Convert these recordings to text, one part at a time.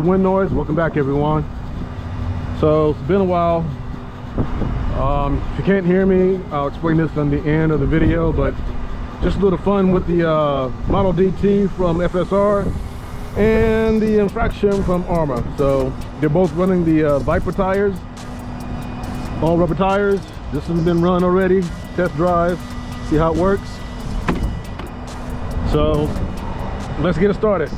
Wind noise. Welcome back, everyone. So it's been a while. If you can't hear me, I'll explain this on the end of the video, but just a little fun with the Model DT from FSR and the Infraction from Arrma. So they're both running the Viper tires, all rubber tires. This has been run already, test drive, see how it works. So let's get it started.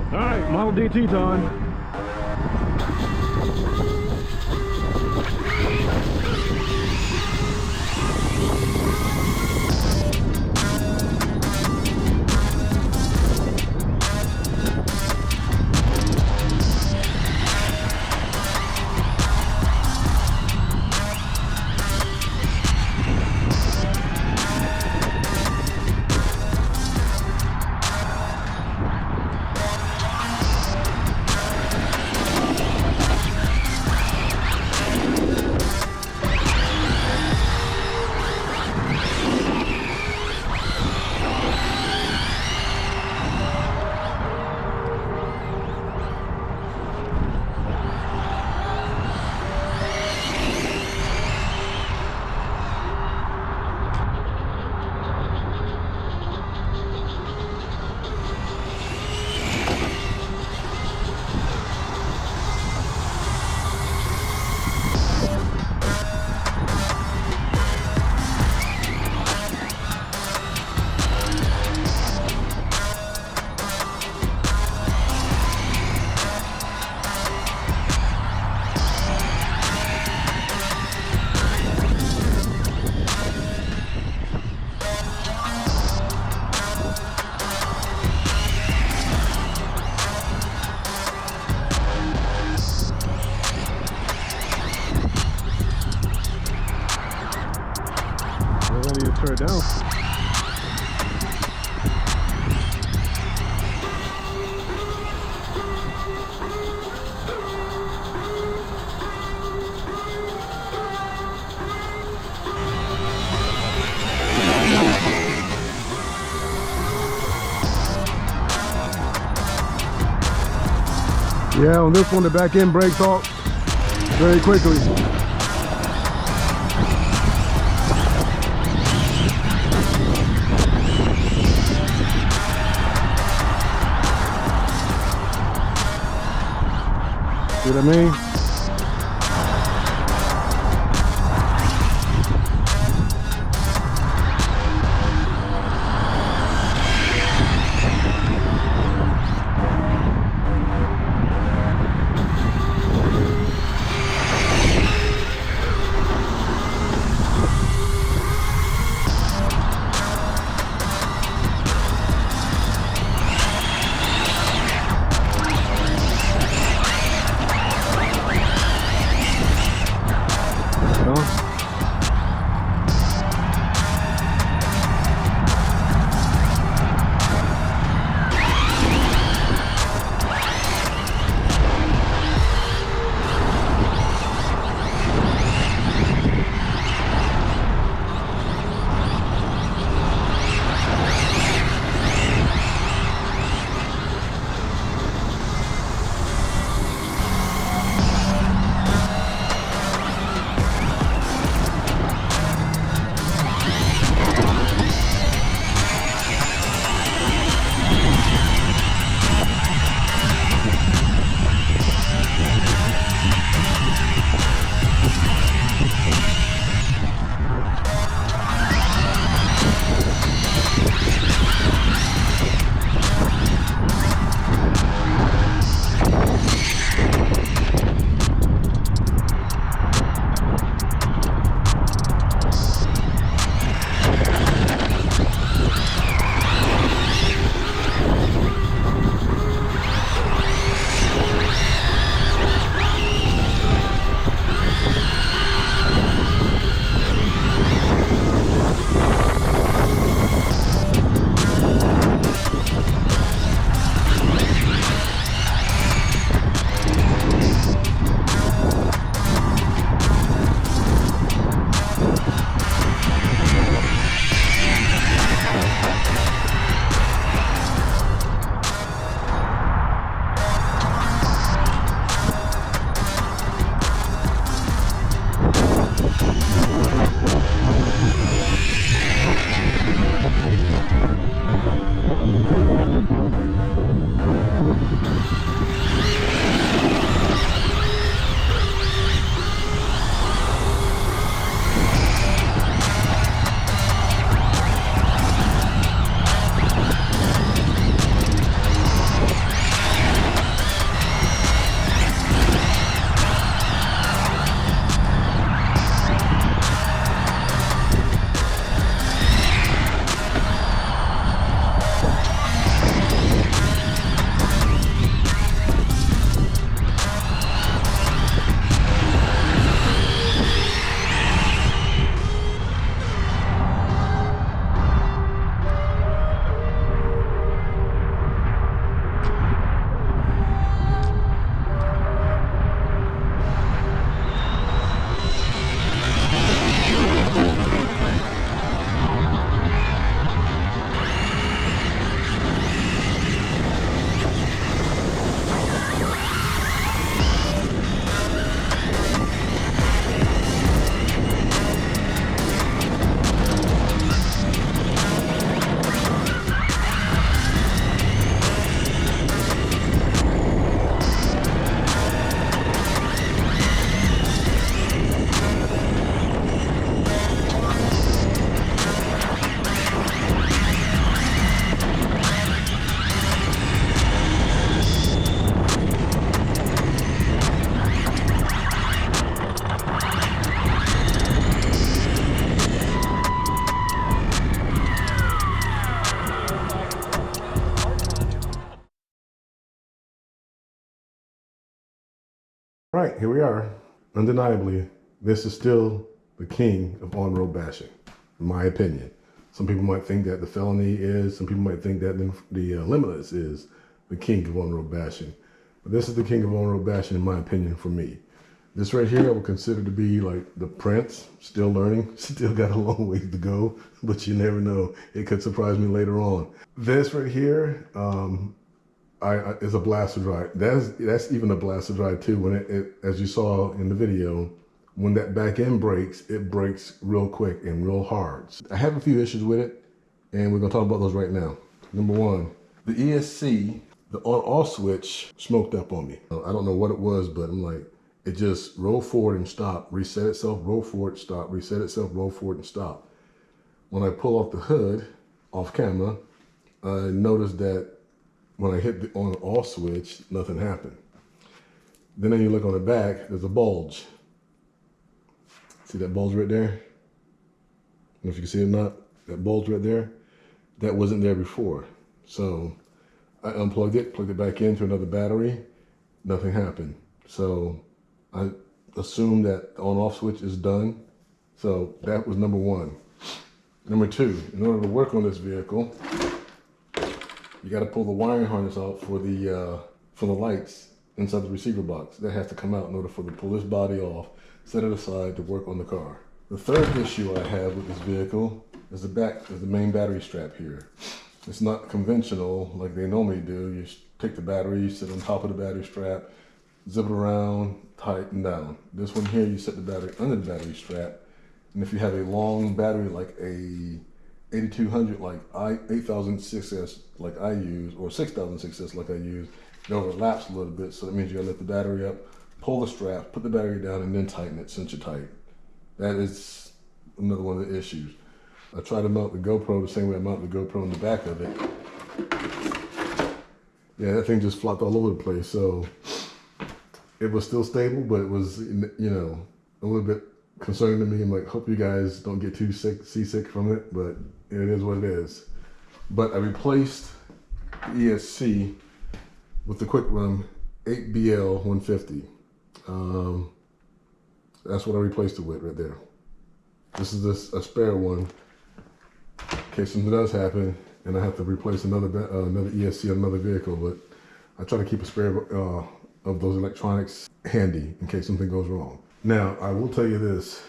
All right, Model DT time. tear it down. Yeah, on this one, the back end breaks off very quickly. See what I mean? Right, here we are. Undeniably, this is still the king of on-road bashing, in my opinion. Some people might think that the felony is, some people might think that the limitless is the king of on-road bashing. But this is the king of on-road bashing in my opinion for me. This right here I would consider to be like the prince, still learning, still got a long ways to go, but you never know. It could surprise me later on. This right here is a blaster drive. That's even a blaster drive too. When it as you saw in the video, when that back end breaks, it breaks real quick and real hard. I have a few issues with it, and we're gonna talk about those right now. Number one, the ESC, the on-off switch smoked up on me. I don't know what it was, but I'm like, it just rolled forward and stopped, reset itself, roll forward, stop, reset itself, roll forward and stop. When I pull off the hood, off camera, I noticed that when I hit the on-off switch, nothing happened. Then you look on the back, there's a bulge. See that bulge right there? I don't know if you can see it or not. That bulge right there, that wasn't there before. So I unplugged it, plugged it back into another battery, nothing happened. So I assume that the on-off switch is done. So that was number one. Number two, in order to work on this vehicle, you got to pull the wiring harness out for the lights inside the receiver box. That has to come out in order for to pull this body off, set it aside to work on the car. The third issue I have with this vehicle is the main battery strap here. It's not conventional like they normally do. You take the battery, you sit on top of the battery strap, zip it around, tighten down. This one here, you set the battery under the battery strap. And if you have a long battery like a 8200, like 8006S like I use, or 6006S like I use, it overlaps a little bit. So that means you gotta lift the battery up, pull the strap, put the battery down, and then tighten it, cinch it tight. That is another one of the issues. I tried to mount the GoPro the same way I mounted the GoPro in the back of it. Yeah, that thing just flopped all over the place. So it was still stable, but it was, you know, a little bit concerning to me. I'm like, hope you guys don't get too seasick from it, but it is what it is. But I replaced the ESC with the Quick Run 8BL 150. That's what I replaced it with right there. This is a spare one in case something does happen and I have to replace another ESC on another vehicle. But I try to keep a spare of those electronics handy in case something goes wrong. Now, I will tell you this,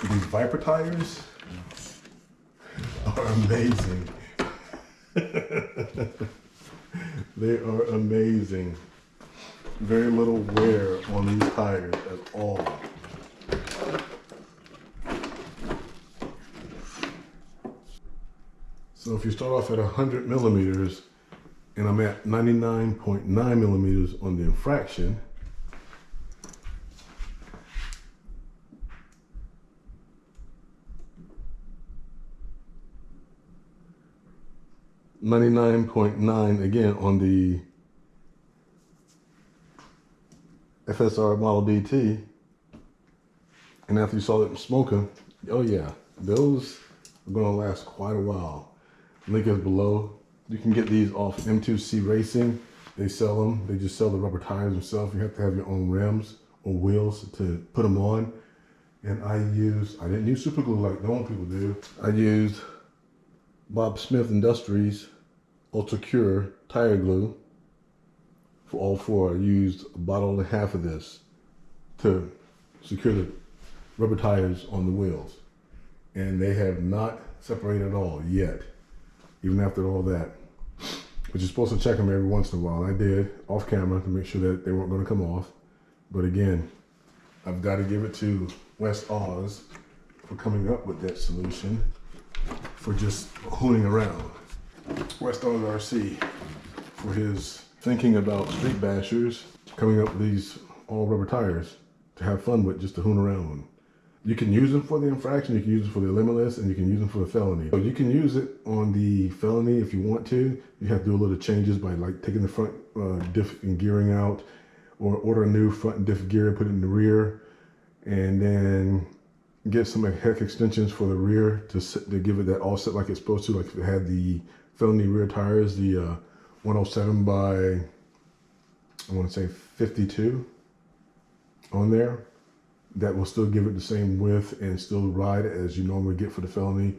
these Viper tires are amazing. They are amazing. Very little wear on these tires at all. So if you start off at 100 millimeters and I'm at 99.9 millimeters on the Infraction, .9 again on the FSR Model DT, and after you saw it in smoker, oh yeah, those are gonna last quite a while. Link is below. You can get these off M2C Racing. They sell them. They just sell the rubber tires themselves. You have to have your own rims or wheels to put them on. And I didn't use super glue like normal people do. I used Bob Smith Industries Ultra Cure tire glue for all four. I used a bottle and a half of this to secure the rubber tires on the wheels. And they have not separated at all yet, even after all that. But you're supposed to check them every once in a while. I did off camera to make sure that they weren't going to come off. But again, I've got to give it to WestOz for coming up with that solution for just hooning around. WestOzRC for his thinking about street bashers, coming up with these all rubber tires to have fun with, just to hoon around with. You can use them for the Infraction, you can use them for the limitless, and you can use them for the felony. So you can use it on the felony if you want to. You have to do a little changes by like taking the front diff and gearing out, or order a new front and diff gear and put it in the rear, and then get some heck extensions for the rear to give it that offset like it's supposed to, like if it had the felony rear tires, the 107 by, I want to say 52 on there. That will still give it the same width and still ride as you normally get for the felony.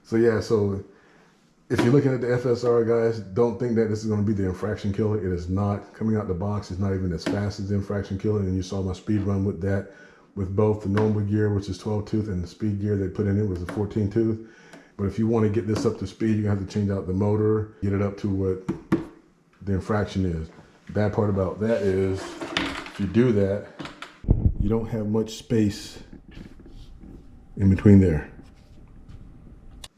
So yeah, so if you're looking at the FSR, guys, don't think that this is going to be the infraction killer. It is not. Coming out the box, it's not even as fast as the infraction killer. And you saw my speed run with that, with both the normal gear, which is 12 tooth, and the speed gear they put in it was a 14 tooth. But if you want to get this up to speed, you have to change out the motor, get it up to what the infraction is. The bad part about that is, if you do that, you don't have much space in between there.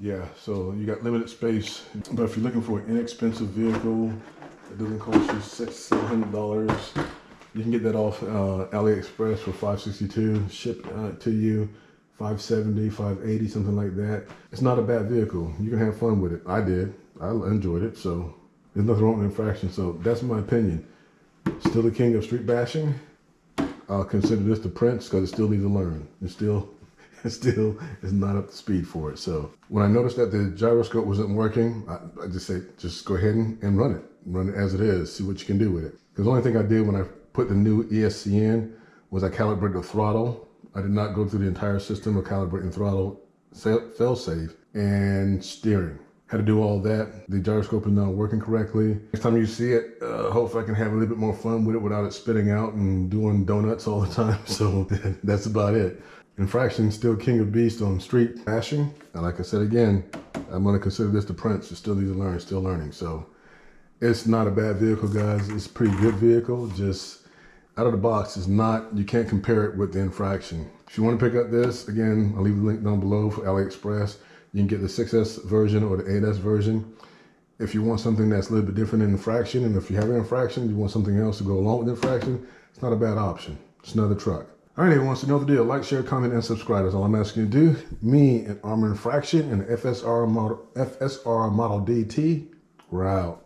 Yeah, so you got limited space. But if you're looking for an inexpensive vehicle that doesn't cost you $600-700, you can get that off AliExpress for $562, shipped to you $570, $580, something like that. It's not a bad vehicle. You can have fun with it. I did. I enjoyed it. So there's nothing wrong with infraction. So that's my opinion. Still the king of street bashing. I'll consider this the prince because it still needs to learn. It still is not up to speed for it. So when I noticed that the gyroscope wasn't working, I just say, just go ahead and run it. Run it as it is. See what you can do with it. Because the only thing I did when I put the new ESC in was I calibrated the throttle. I did not go through the entire system of calibrating throttle, fail-safe, and steering. Had to do all that. The gyroscope is not working correctly. Next time you see it, hopefully I can have a little bit more fun with it without it spitting out and doing donuts all the time. So that's about it. Infraction still king of beast on street bashing. And like I said again, I'm gonna consider this the prince. It still needs to learn, still learning. So it's not a bad vehicle, guys. It's a pretty good vehicle. Just out of the box is not, you can't compare it with the infraction. If you want to pick up this, again, I'll leave the link down below for AliExpress. You can get the 6S version or the 8S version. If you want something that's a little bit different than infraction, and if you have an infraction, you want something else to go along with infraction, it's not a bad option. It's another truck. All right, everyone, so you know the deal. Like, share, comment, and subscribe. That's all I'm asking you to do. Me and Arrma Infraction and the FSR Model DT, we're out.